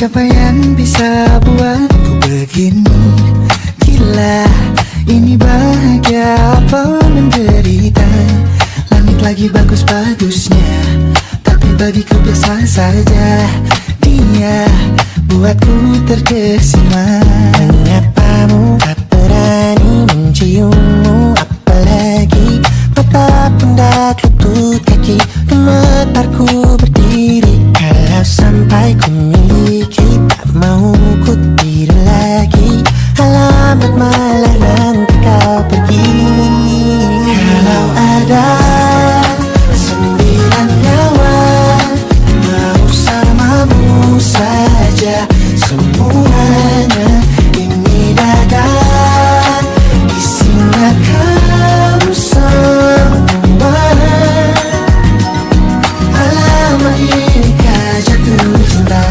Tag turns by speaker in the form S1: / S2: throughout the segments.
S1: pencapaian bisa buatku begini. Gila, ini bahagia apa menderita. Langit lagi bagus-bagusnya, tapi bagiku biasa saja. Dia buatku terkesima.
S2: Menyapamu, tak berani menciummu, apalagi mata pundak lutut kaki. Gemetarku berdiri kalau sampai ku miliki. Tak mau ku tidur lagi, alamat malah nanti kau pergi. Kalau ada 9 nyawa mau samamu saja, semuanya ini dada isinya kamu semua. Alamak inikah jatuh cinta.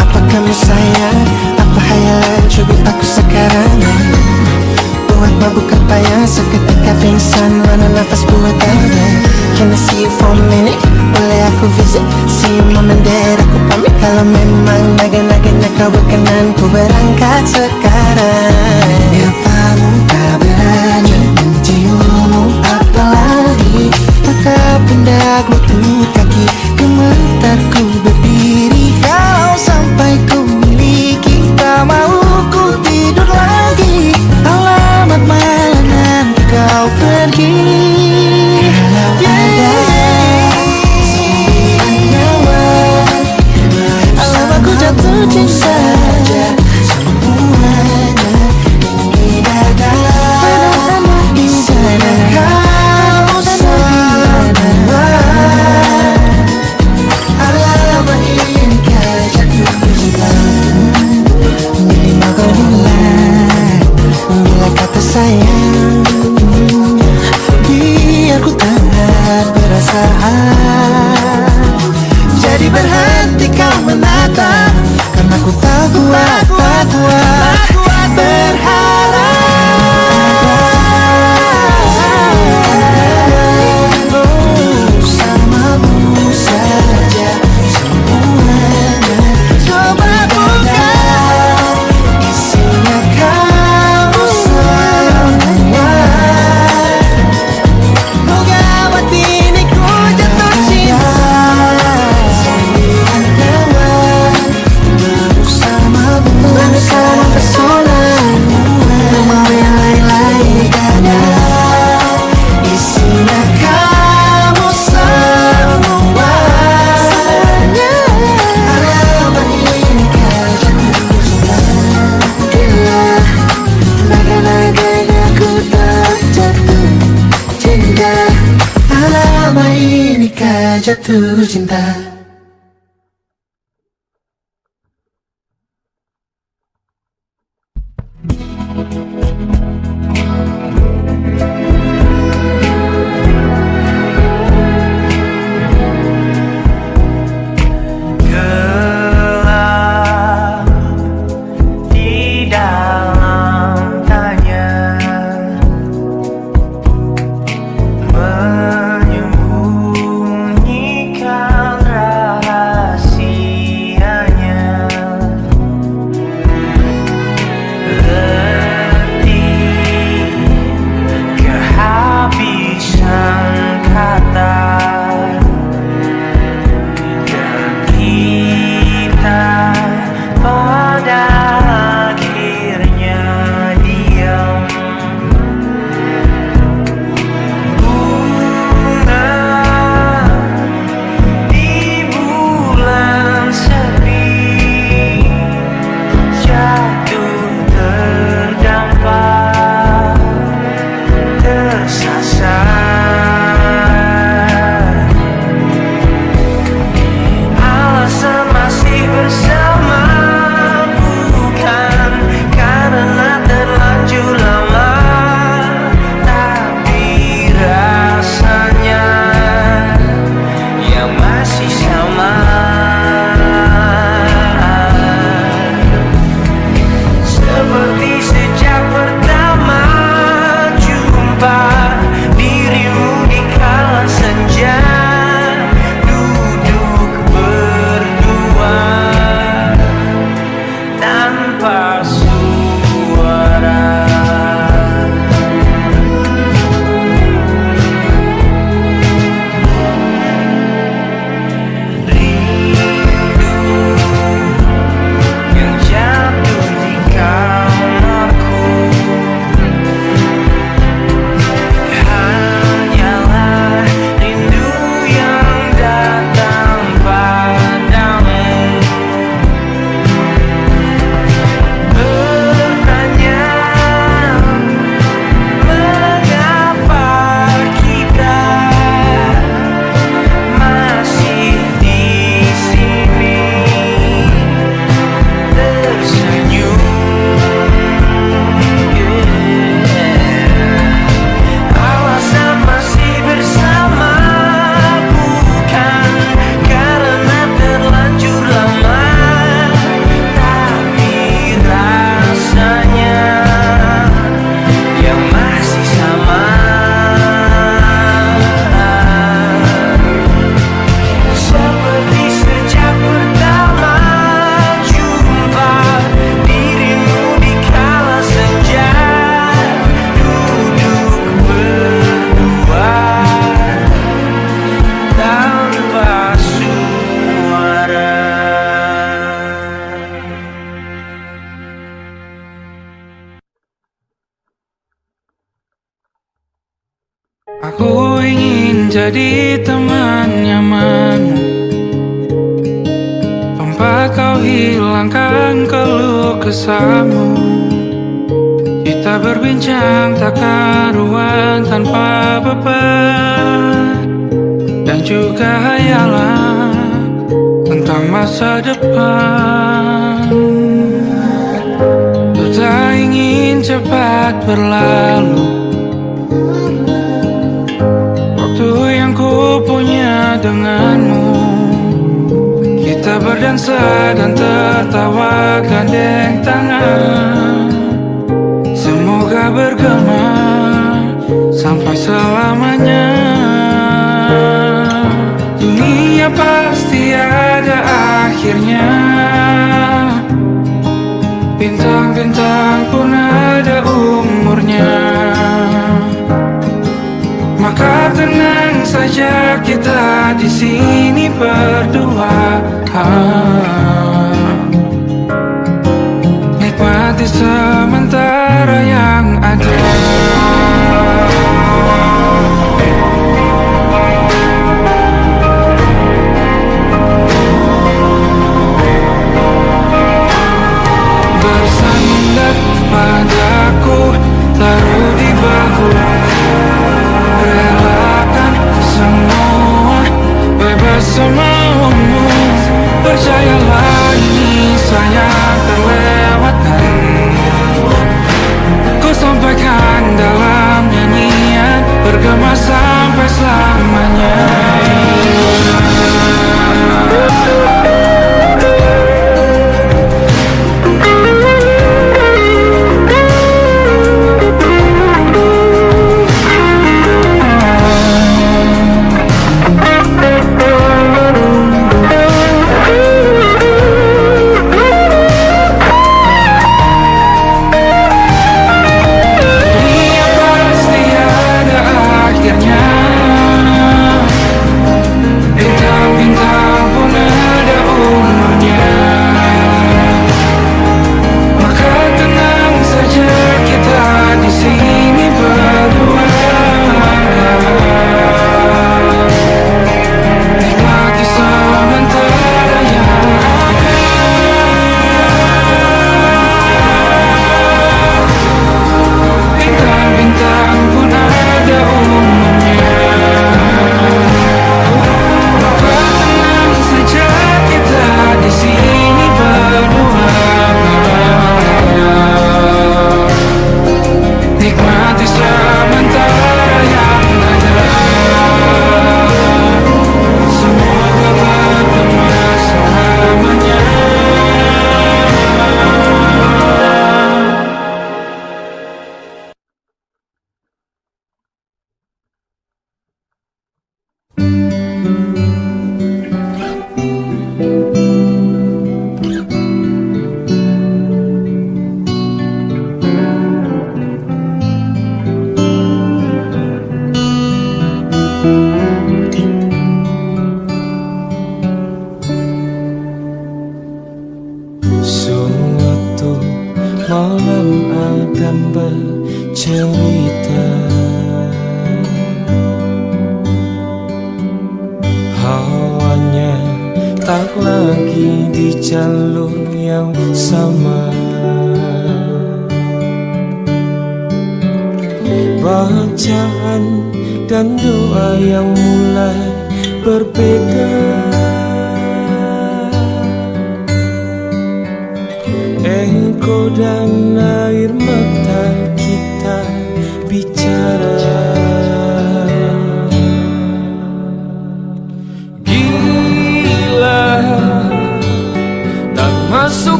S2: Apa kamu sayang? Apa hayalan cubit aku sekarang? Buat mabuk apa yang seketika pingsan, mana nafas buat ada. Can I see you for a minute? Boleh aku visit? See you mom and dad, aku pamit kalau memang naga-naganya kau berkenan. Ku berangkat sekarang.
S1: Apamu tak berani menciummu, apalagi mata pundak lutut kaki. Gemetarku berdiri kalau sampai ku miliki. Tak mau ku tidur lagi, alamat malah nanti kau pergi.
S2: Kalau ada
S1: 9 nyawa
S2: alamatku jatuh cinta.
S1: semuanya ini dada di sana kau semua. Alamat inikah jatuh cinta.
S2: Menerima kau bulan bila kata sayang,
S1: Biar ku tak perasaan. Jadi berhenti kau menatap, karena ku tak kuat berharap. Bersamamu saja semuanya. Coba buka, isinya kamu semua. Moga hati ini ku jatuh cinta. 9 nyawa bersamamu,
S2: bersama pesona, tak mau yang lain-lain.
S1: dada isinya kamu semua. Alamat inikah jatuh cinta. Gila, naga-naganya ku tak jatuh cinta. Alamat inikah jatuh cinta.
S3: Gelap di dalam tanya, menyembunyikan
S4: menjadi teman nyamanmu, tanpa kau hilangkan keluh kesahmu. Kita berbincang tak karuan tanpa beban, dan juga hayalan tentang masa depan. Ku tak ingin cepat berlalu waktu yang ku punya denganmu. Kita berdansa dan tertawa gandeng tangan, semoga bergema sampai selamanya. Dunia pasti ada akhirnya, bintang-bintang pun ada umurnya. Maka tenang saja kita di sini berdua, nikmati sementara yang ada. Bersandar padaku, taruh di bahu, relakan semua, bebas semaumu. Percayalah ini sayang terlewatkan, ku sampaikan dalam nyanyian, bergema sampai selamanya.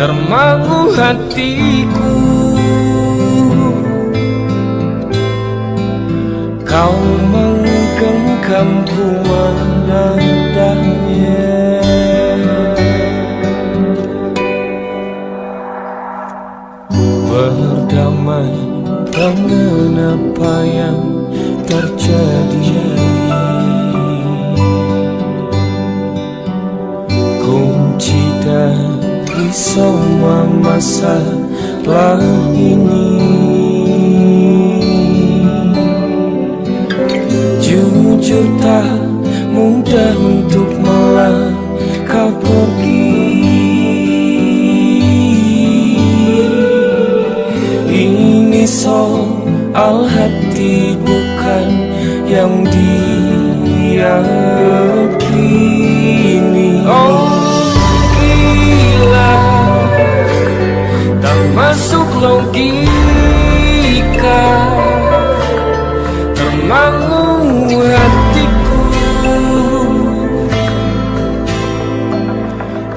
S5: Termangu hatiku, kau menggenggamku menandanya. Berdamai dengan apa yang terjadi, kunci dari semua masalah ini jujur tak mudah untuk melangkah pergi. Ini soal hati bukan yang diyakini. Oh gila, tak masuk logika, termangu hatiku.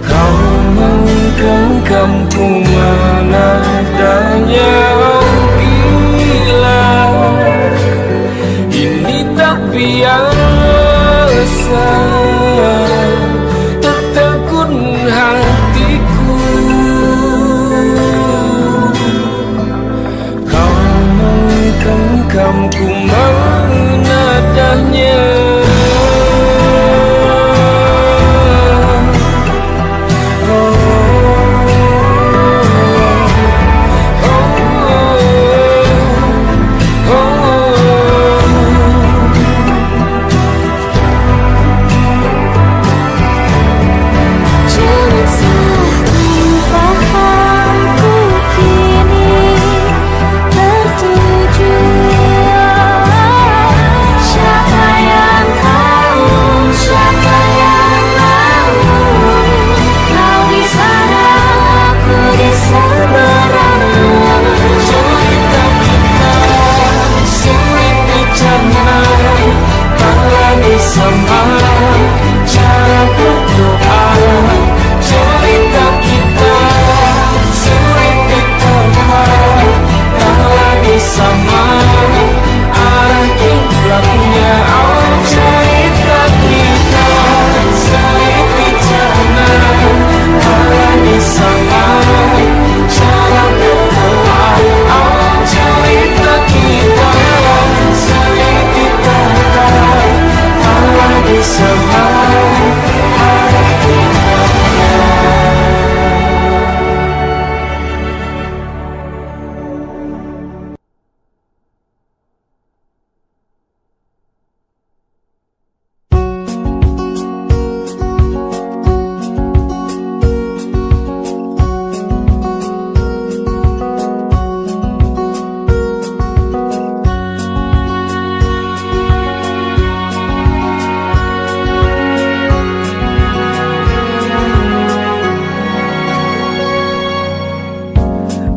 S5: Kau menggenggamku mana adanya. Oh gila, ini tak biasa, tertegun hatiku. Kau menggenggamku mana adanya.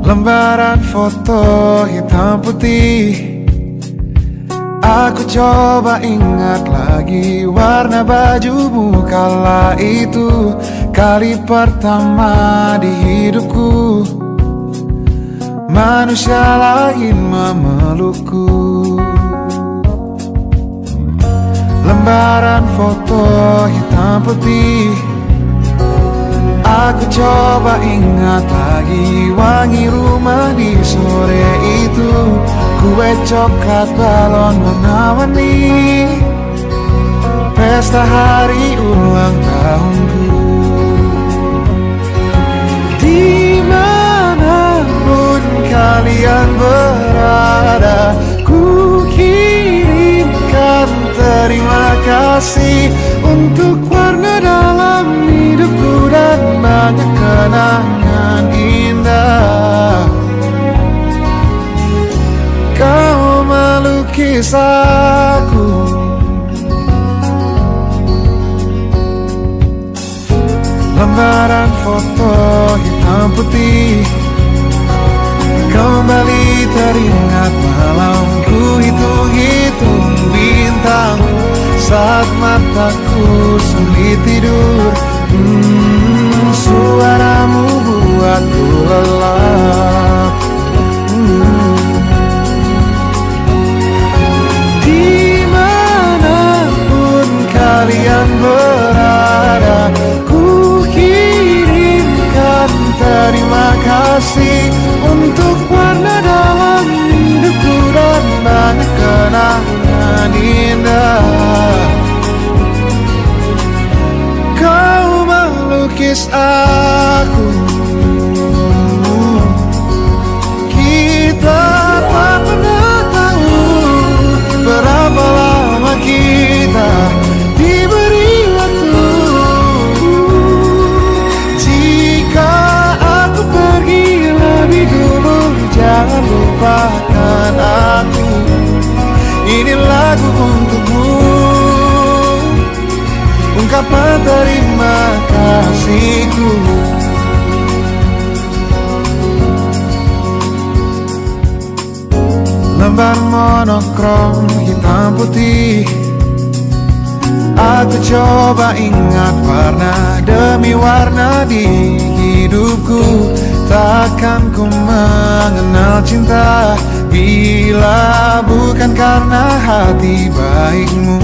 S1: Lembaran foto hitam putih, aku coba ingat lagi warna bajumu kala itu. Kali pertama di hidupku manusia lain memelukku. Lembaran foto hitam putih, aku coba ingat lagi wangi rumah di sore itu. Kue coklat balon warna-warni, pesta hari ulang tahunku. Dimanapun kalian berada, ku kirimkan terima kasih untuk warna dalam hidupku dan banyak kenangan indah. Kau melukis aku, lembaran foto hitam putih. Kembali teringat malamku hitung-hitung bintang saat mataku sulit tidur. Suaramu buatku lelah. Dimanapun kalian berada, ku kirimkan terima kasih untuk warna dalam hidupku dan banyak kenangan indah. Kau melukis aku, kita tak pernah tahu berapa lama kita ungkapan terima kasihku. Lembar monokrom hitam putih, aku coba ingat warna demi warna di hidupku. Takkan ku mengenal cinta bila bukan karena hati baikmu.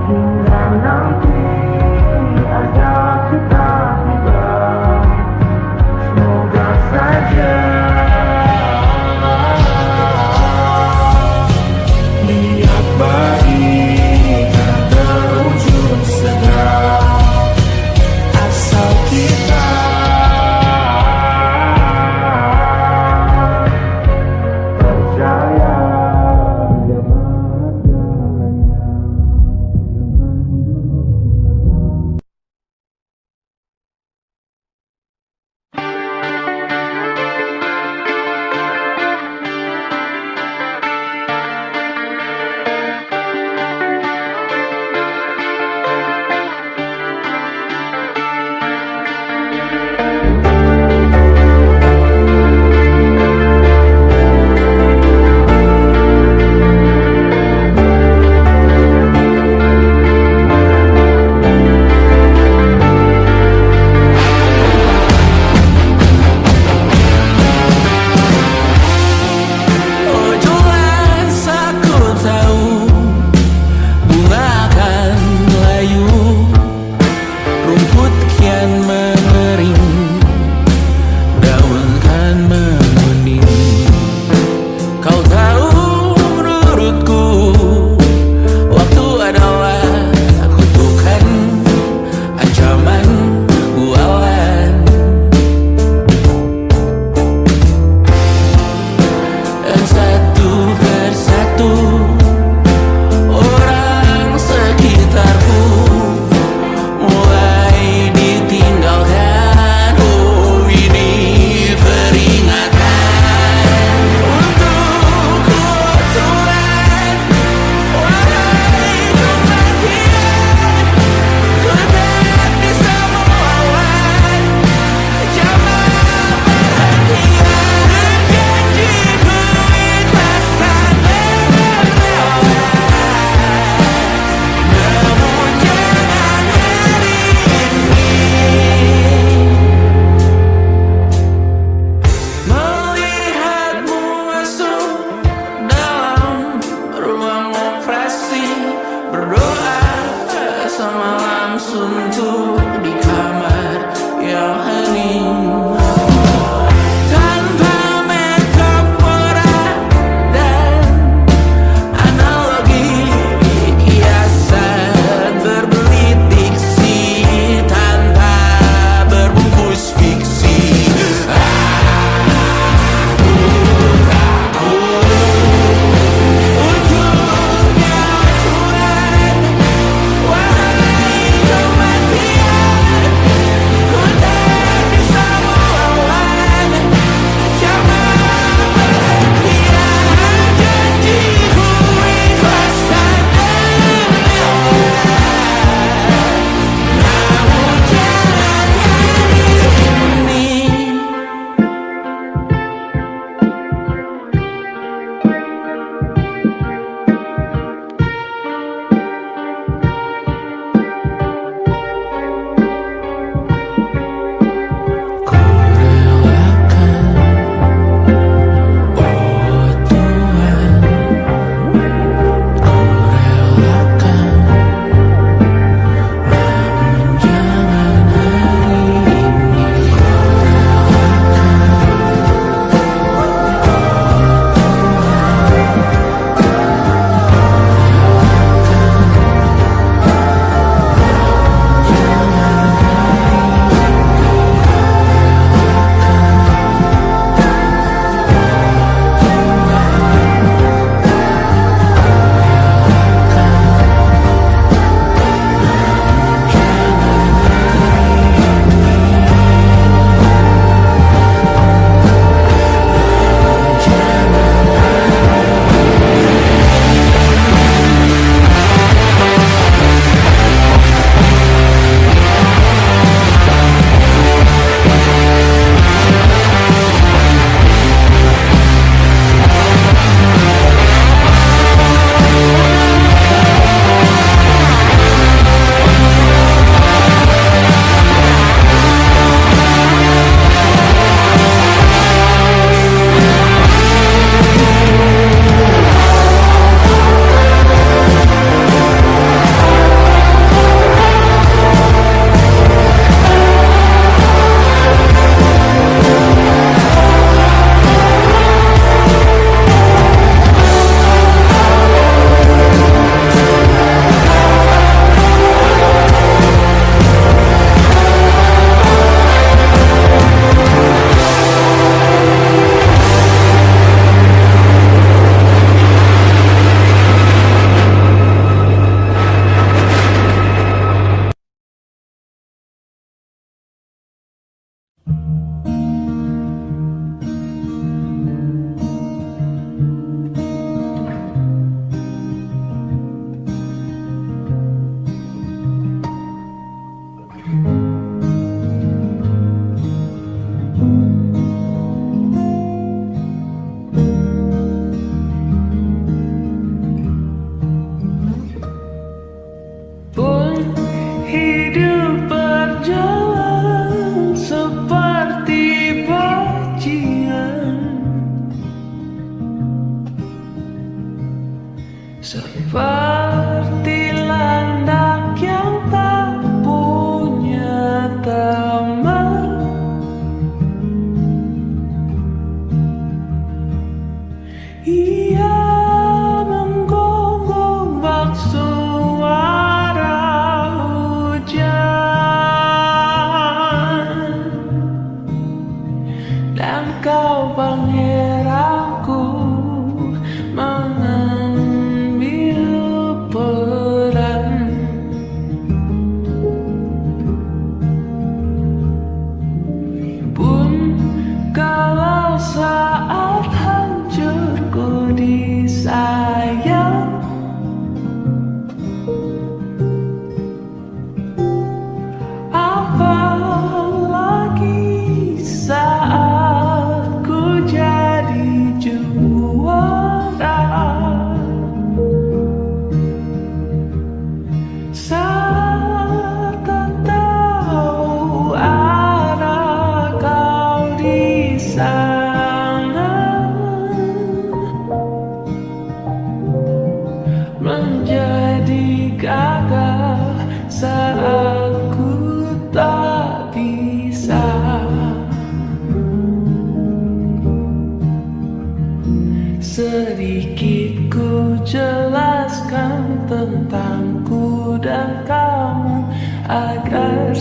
S3: Hingga nanti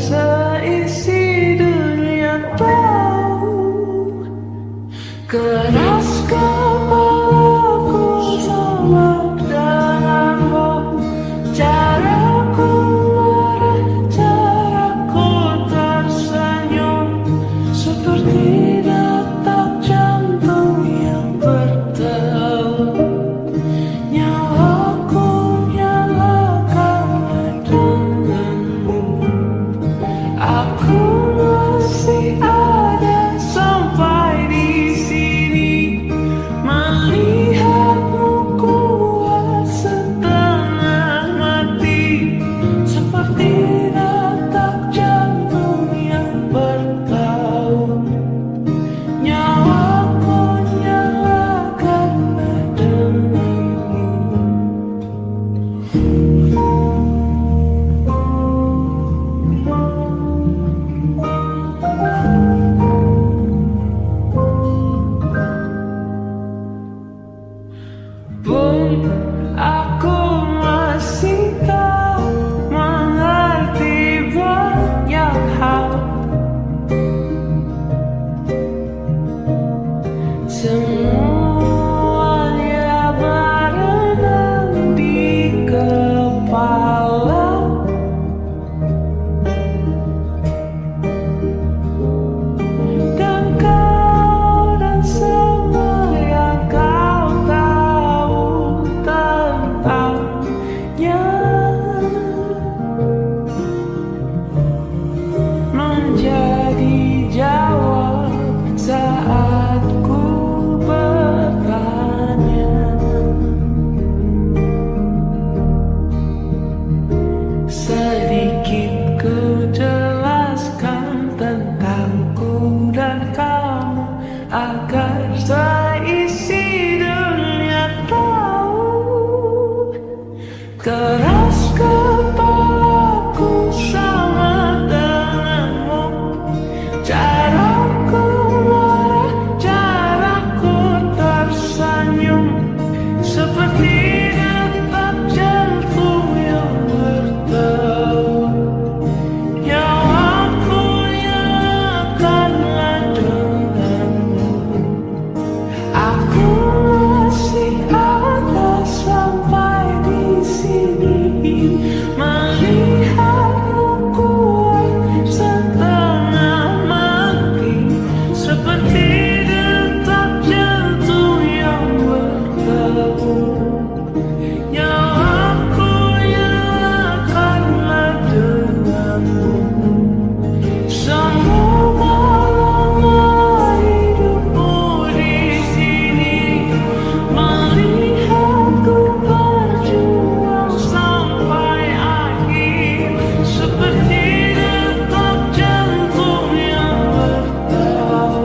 S4: seisi dunia tahu. Keras kepalaku sama denganmu, caraku marah, caraku tersenyum, seperti detak jantung yang berdebar. Nyawaku nyalakan denganmu, aku masih ada sampai di sini, melihatmu kuat setengah mati, seperti detak jantung yang bertaut. Nyawaku nyalakan denganmu. Pun aku masih tak mengerti banyak hal, semuanya berenang di kepala. Dan kau dan semua yang kau tahu tentangnya menjadi jawab saat ku bertanya. Sedikit ku jelaskan tentangku dan kamu, agar seisi dunia tahu. Keras kepalaku sama denganmu, caraku marah, caraku tersenyum, seperti detak jantung yang berdebar. Nyawaku nyalakanlah denganmu, aku masih ada sampai di sini, melihatmu kuat setengah mati, seperti detak jantung yang berdebar. Nyawaku nyalakanlah denganmu, semua malam hidupmu di sini, melihatku berjuang sampai akhir, seperti detak jantung yang berdebar.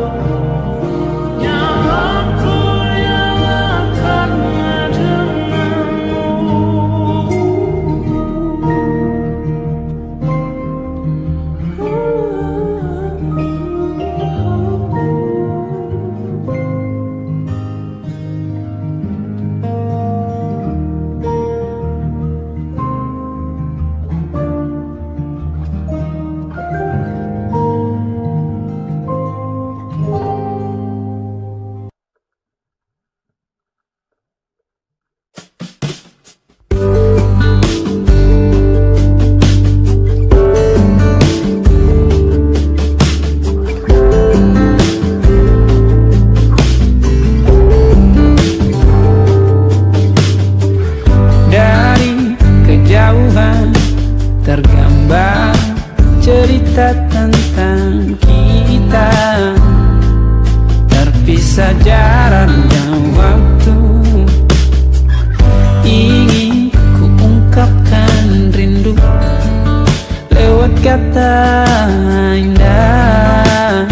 S4: Nyawaku nyalakanlah denganmu. Dari kejauhan tergambar cerita tentang kita, terpisah jarak dan waktu. Ingin ku ungkapkan rindu lewat kata indah,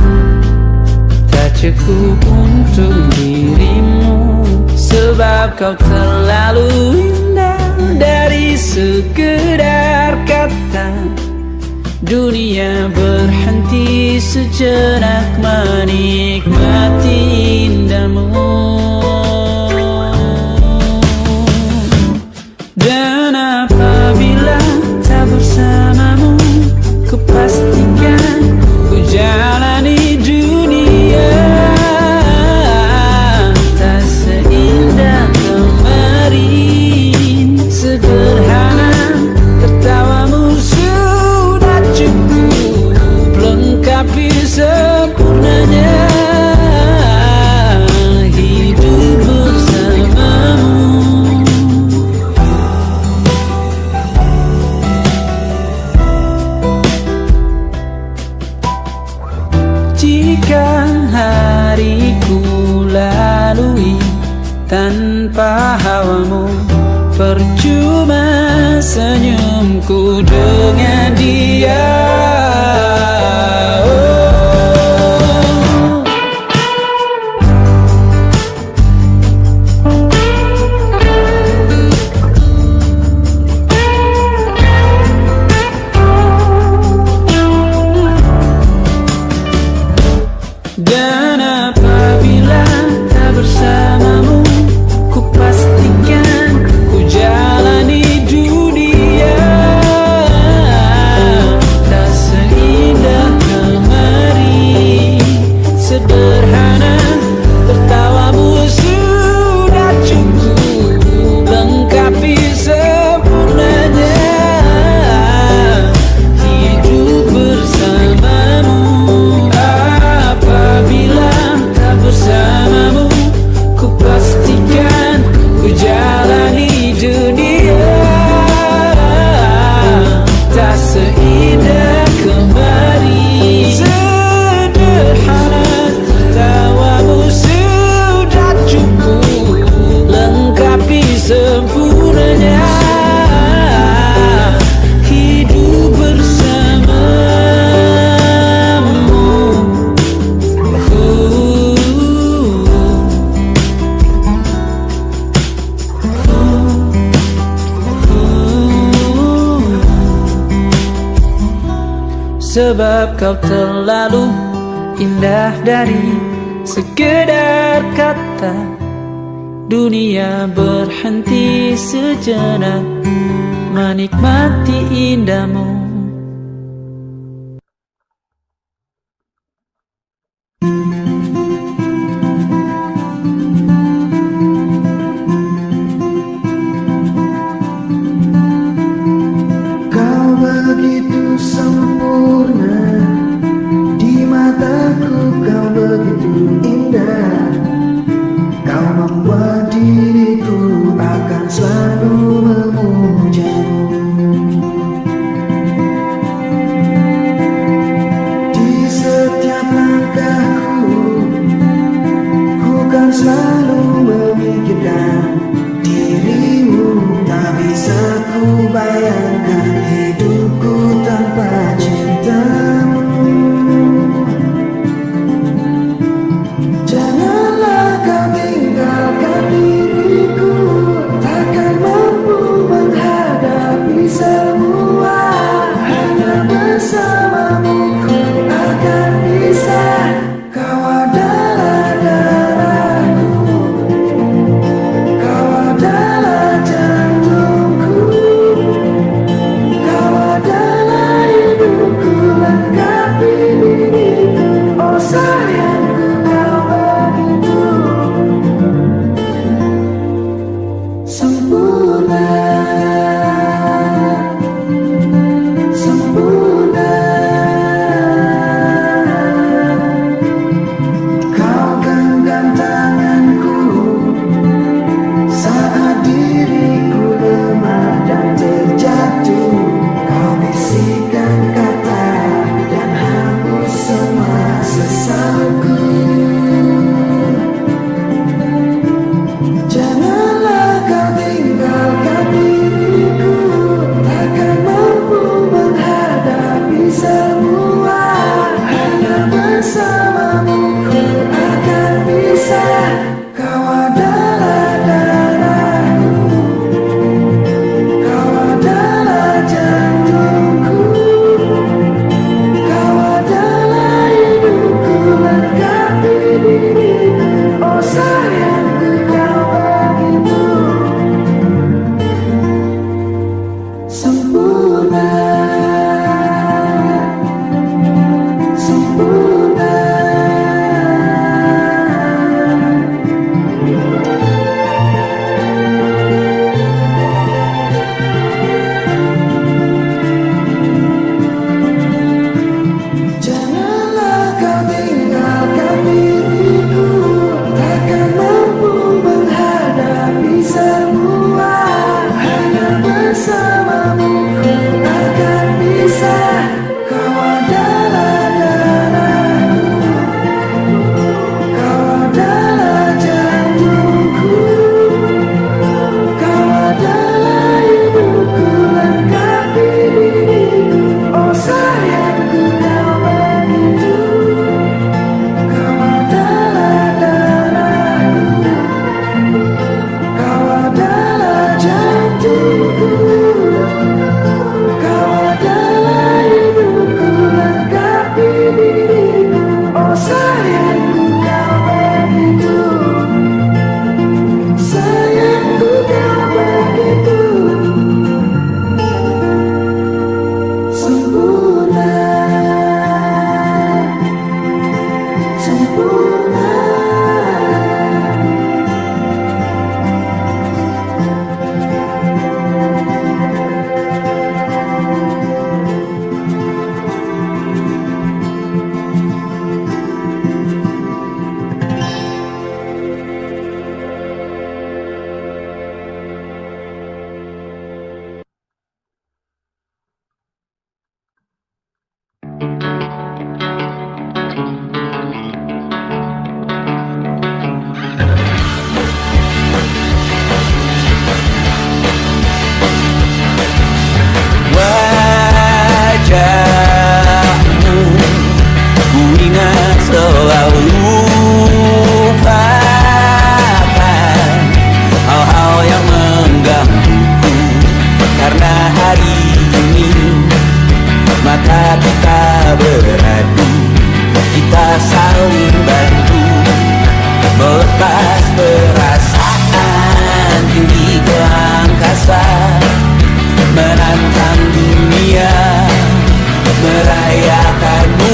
S4: tak cukup untuk dirimu, sebab kau terlalu indah. Dari sekedar kata, dunia berhenti sejenak menikmati indahmu. Dan apabila tak bersamamu, ku pasti lengkapi sempurnanya hidup bersamamu. Jika hariku lalui tanpa hawamu, percuma senyumku dengan dia. Dan apabila tak bersamamu, ku pastikan ku jalani dunia tak seindah kemari. Sederhana, tertawamu sudah cukup lengkapi sempurnanya hidup bersamamu. Apabila tak bersamamu, ku pastikan ku jalani dunia tak seindah kemari. Sederhana, tertawamu sudah cukup lengkapi sempurnanya hidup bersamamu. Sebab kau terlalu indah dari sekedar kata. Dunia berhenti sejenak menikmati indahmu.
S2: Kau begitu sempurna, di mataku kau begitu indah. Kau membuat diriku akan selalu memujamu. Di setiap langkahku, ku kan selalu memikirkan dirimu. Tak bisa ku bayangkan hidupku tanpa cintamu. Janganlah kau tinggalkan diriku, takkan mampu menghadapi semua. Hanya bersamamu ku akan bisa. Kau adalah darahku, kau adalah jantungku, kau adalah hidupku, lengkapi diriku. Oh sayangku, kau begitu sempurna, sempurna. Kau genggam tanganku saat diriku lemah dan terjatuh. Kau bisikkan kata dan hapus semua sesalku. Janganlah kau tinggalkan diriku, takkan mampu menghadapi semua. Hanya bersamamu ku akan bisa. Kau adalah darahku, kau adalah jantungku, kau adalah hidupku, lengkapi diriku. Oh sayangku, kau begitu sempurna,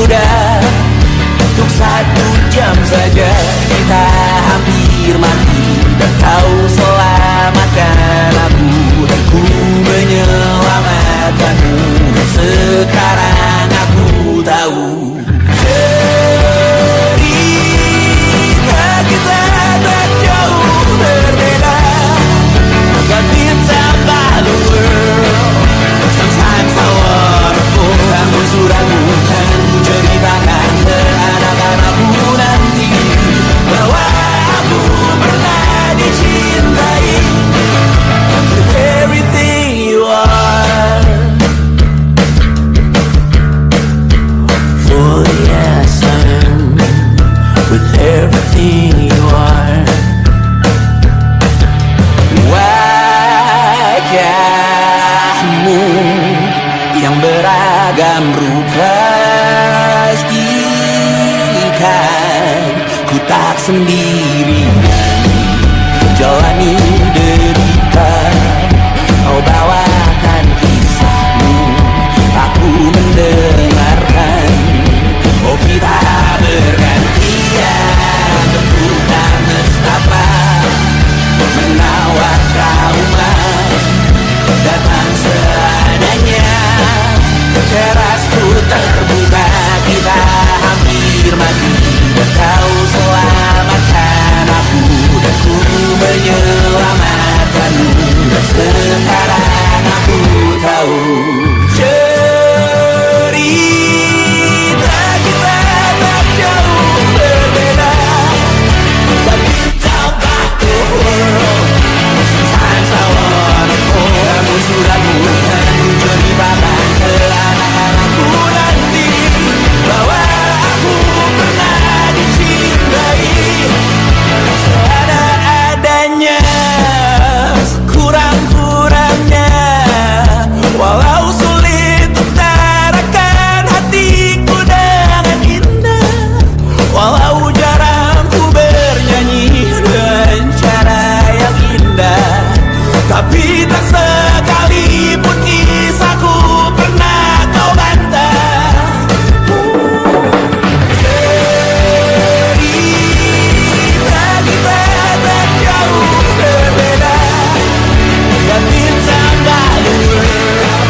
S3: sudah. Untuk 1 jam saja kita hampir mati, dan kau selamatkan aku, dan ku menyelamatkanmu. Dan sekarang aku tahu cerita kita tak jauh berbeda. But it's about the world. Sometimes I wonderful. Namun suratmu kan ceritakan ke anak-anakku nanti bahwa aku pernah dicintai with everything you are. For yes, I am with everything you are. Wajahmu yang beragam rupa pastikan ku tak sendirian jalani derita. Kau bawakan kisahmu, aku mendengarkan. Oh kita bergantian bentukan nestapa, menawar trauma, datang seadanya. Terasku terbuka, kita hampir mati, dan kau selamatkan aku, dan ku menyelamatkanmu. Dan sekarang aku tahu cerita kita tak jauh berbeda. But it's about the world. Sometimes I wanna fall. Namun suratmu kan ceritakan ke anak-anakku nanti bahwa aku pernah dicintai seadanya, sekurang-kurangnya. Walau sulit utarakan hatiku dengan indah, walau jarang ku bernyanyi dengan cara yang indah, tapi tak sekalipun kisahku pernah kau bantah. Cerita kita tak jauh berbeda, but it's about the world.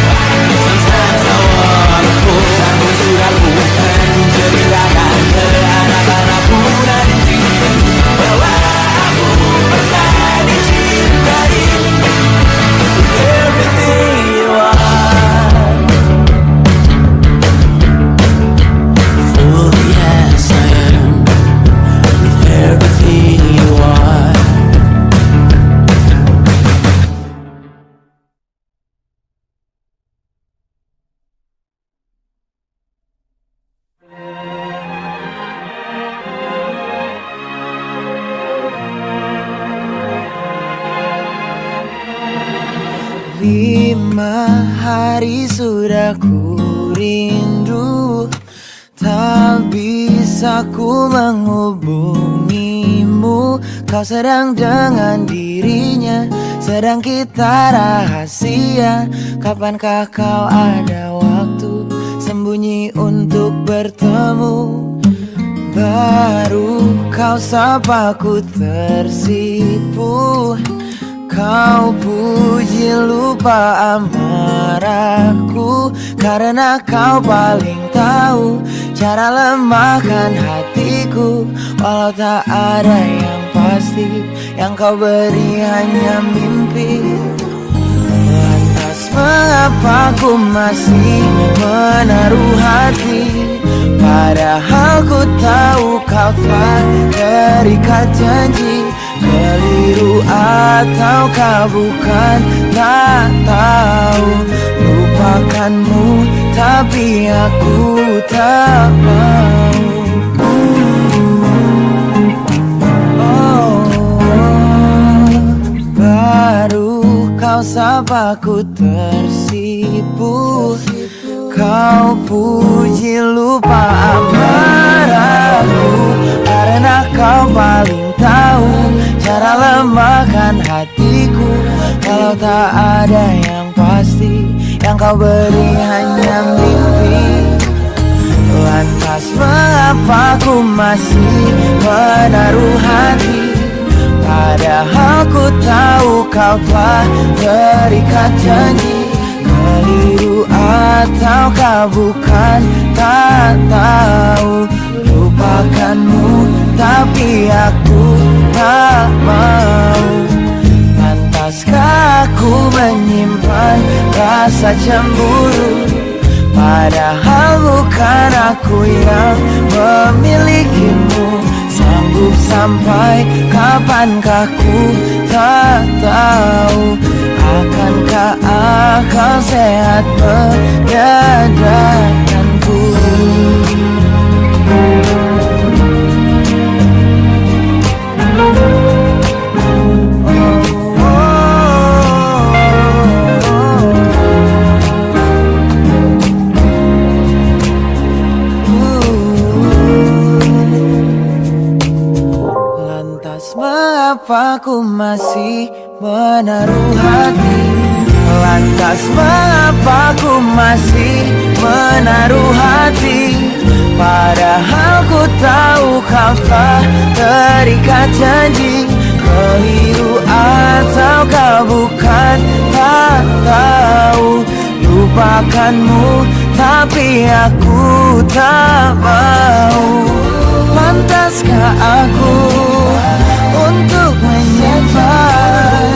S3: Sometimes I wanna fall. Namun suratmu kan ceritakan ke anak-anakku nanti bahwa aku pernah dicintai with everything you are. For yes, I am with everything you are.
S2: Lima hari sudah ku rindu, tak bisa ku menghubungimu. Kau sedang dengan dirinya, sedang kita rahasia. Kapankah kau ada waktu sembunyi untuk bertemu? Baru kau sapa ku tersipu. Kau puji lupa amarahku, karena kau paling tahu cara lemahkan hatiku. Walau tak ada yang pasti, yang kau beri hanya mimpi. Lantas mengapa ku masih menaruh hati, padahal ku tahu kau telah terikat janji. Keliru ataukah bukan, tak tahu. Lupakanmu tapi aku tak mau. Baru kau sapa ku tersipu. Kau puji lupa amarahku, karena kau paling tahu cara lemahkan hatiku. Kalau tak ada yang pasti, yang kau beri hanya mimpi. Lantas ku masih menaruh hati, padahal ku tahu kau telah terikat janji. Keliru ataukah bukan, tak tahu. Lupakanmu tapi aku tak mau. Pantaskah aku menyimpan rasa cemburu, padahal bukan aku yang memilikimu. Sanggup sampai kapankah ku tak tahu. Akankah akal sehat menyadarkanku? Mengapa ku masih menaruh hati? Lantas mengapa ku masih menaruh hati? Padahal ku tahu kau telah terikat janji. Keliru ataukah bukan, tak tahu. Lupakanmu tapi aku tak mau. Pantaskah aku untuk menyimpan,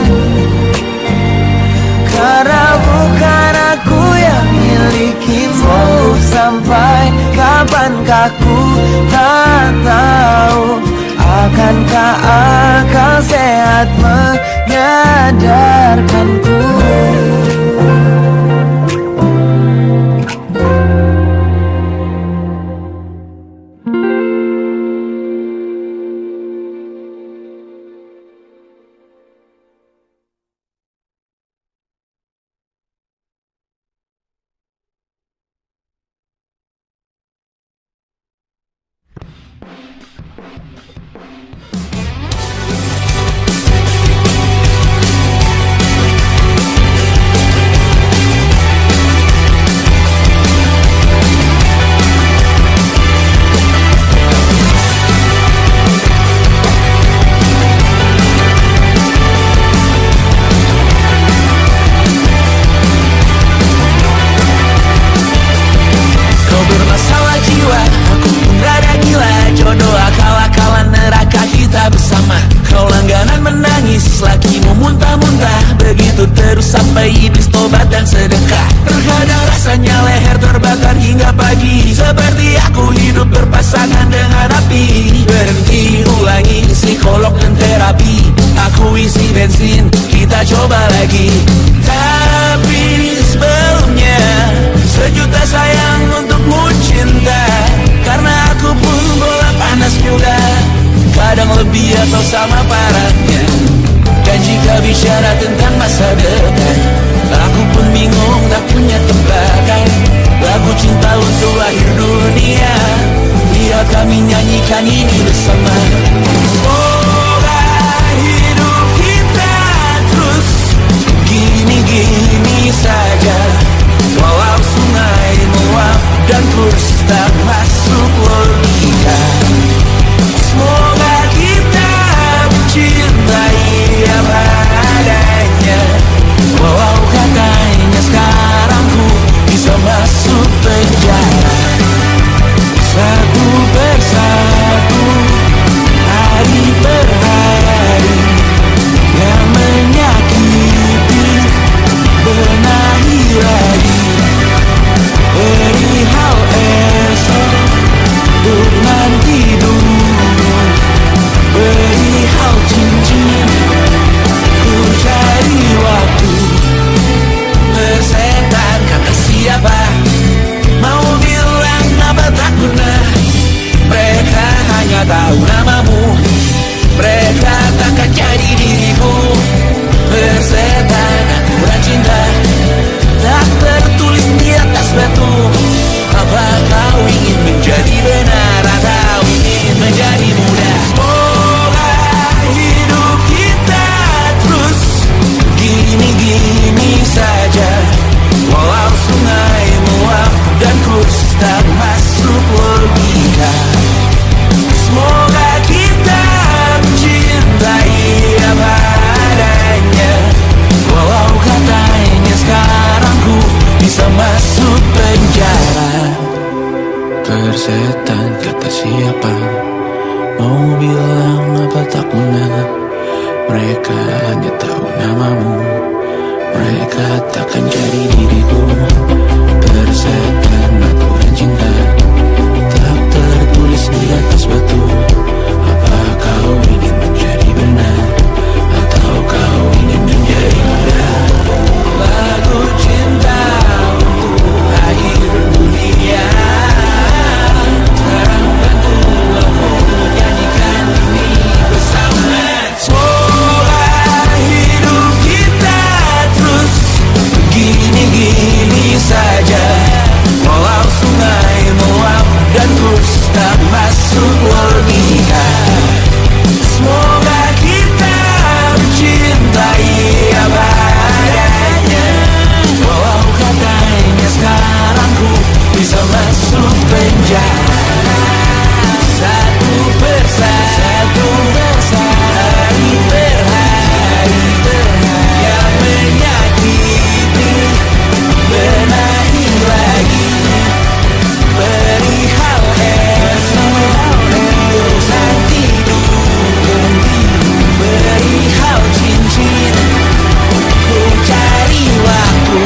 S2: karena bukan aku yang milikimu. Sampai kapankah ku tak tahu. Akankah akal sehat menyadarkanku?
S3: Sampai iblis tobat dan sedekah. Terkadang rasanya leher terbakar hingga pagi, seperti aku hidup berpasangan dengan api. Berhenti, ulangi psikolog dan terapi. Aku isi bensin, kita coba lagi. Tapi sebelumnya sejuta sayang untukmu cinta, karena aku pun bola panas juga, kadang lebih atau sama parahnya. Dan jika bicara tentang masa depan, aku pun bingung tak punya tebakan. Lagu cinta untuk akhir dunia, biar kami nyanyikan ini bersama. Semoga hidup kita terus gini-gini saja, walau sungai meluap dan kurs tak masuk logika. Semoga kita mencintai apa adanya, walau katanya sekarang ku bisa masuk penjara. Satu persatu, hari per hari, yang menyakiti benahi lagi. Perihal esok, untuk nanti dulu. Perihal cincin, ku cari waktu. Bersetan kata siapa, mau bilang apa tak guna. Mereka hanya tahu namamu, mereka takkan jadi diriku. Bersetan aturan cinta, tak tertulis di atas batu. Apa kau ingin menjadi benar atau ingin menjadi muda? Semoga hidup kita terus gini-gini saja, walau sungai meluap dan kurs tak masuk logika. Semoga kita mencintai apa adanya, walau katanya sekarang ku bisa masuk penjara. Persetan kata siapa, mau bilang apa tak guna. Mereka hanya tahu namamu, mereka takkan jadi diriku. Persetan aturan cinta tak tertulis di atas batu. Apa kau ingin menjadi benar, atau kau ingin menjadi muda? Lagu cinta untuk akhir dunia, sekarang bantulah aku nyanyikan ini bersama. Semoga hidup kita terus begini-gini saja, walau sungai meluap dan kurs tak masuk logika. Semoga kita mencintai apa adanya, walau katanya sekarang ku bisa masuk penjara. Satu persatu, hari per hari, yang menyakiti benahi lagi. Perihal esok, urusan tidur, perihal cincin, ku cari waktu.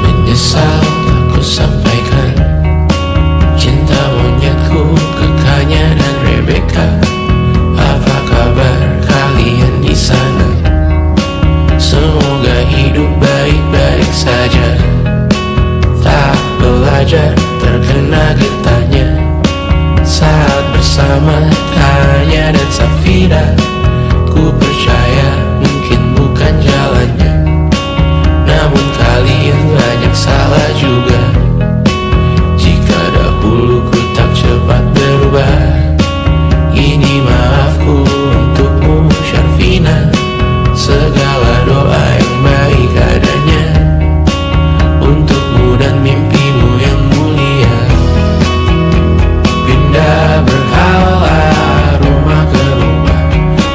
S3: Menyesal aku sampaikan cinta monyetku ke Kanya dan Rebecca. Apa kabar kalian di sana? Semoga hidup baik-baik saja. Tak belajar terkena getahnya saat bersama Tanya dan Safira. Ku percaya mungkin bukan jalannya, namun kalian banyak salah juga. Jika dahulu ku tak cepat berubah, ini maafku untukmu Syarfina. Segala doa yang baik adanya untukmu dan mimpimu yang mulia. Pindah berhala rumah ke rumah,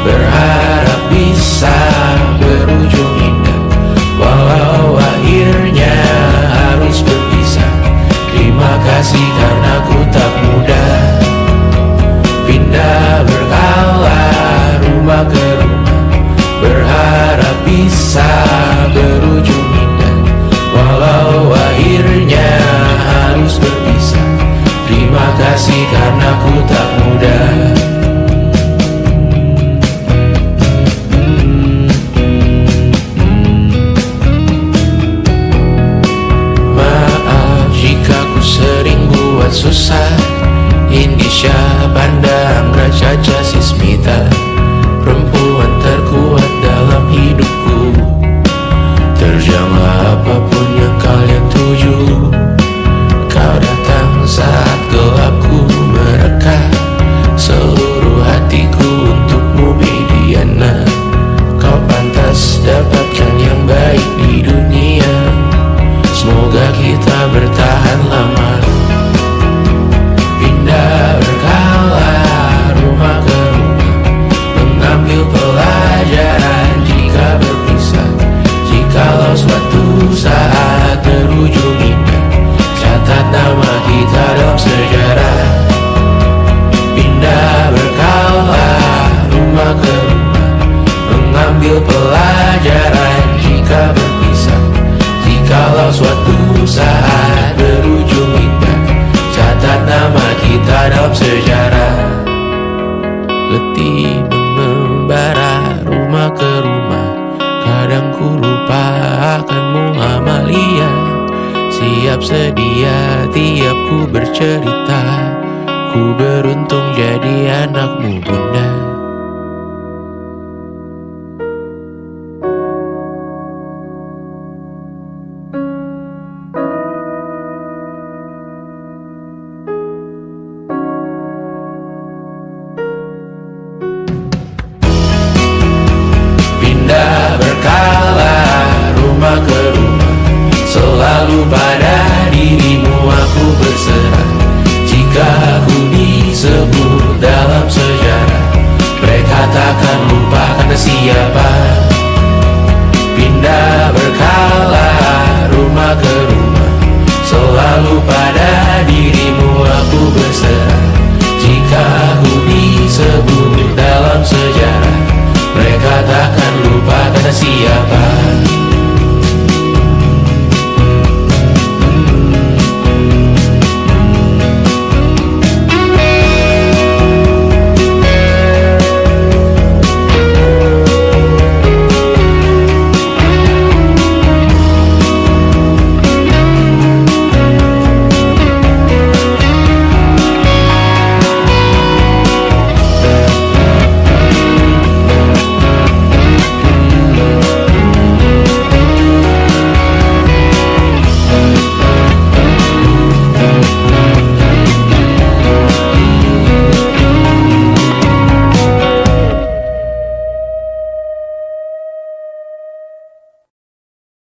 S3: berharap bisa berujung indah, walau akhirnya harus berpisah. Terima kasih karena ku tak mudah. Pindah berkala rumah ke rumah, berharap bisa berujung indah, walau akhirnya harus berpisah. Terima kasih karena ku tak mudah. Sering buat susah. Indisha, Banda, Anggra, Caca, Sismita, perempuan terkuat dalam hidupku. Terjanglah apapun yang kalian tuju. Kau datang saat gelapku mereka. Seluruh hatiku untukmu Bidiana. Kau pantas dapatkan yang baik di dunia. Semoga kita bertahan lama. Pindah berkala rumah ke rumah, mengambil pelajaran jika berpisah. Jikalau suatu saat berujung indah, catat nama kita dalam sejarah. Pindah berkala rumah ke rumah, mengambil pelajaran jika berpisah. Jikalau suatu saat berujung indah, catat nama kita dalam sejarah. Letih mengembara rumah ke rumah, kadang ku lupa akanmu Amalia. Siap sedia tiap ku bercerita, ku beruntung jadi anakmu bunda.
S5: selalu bahagia.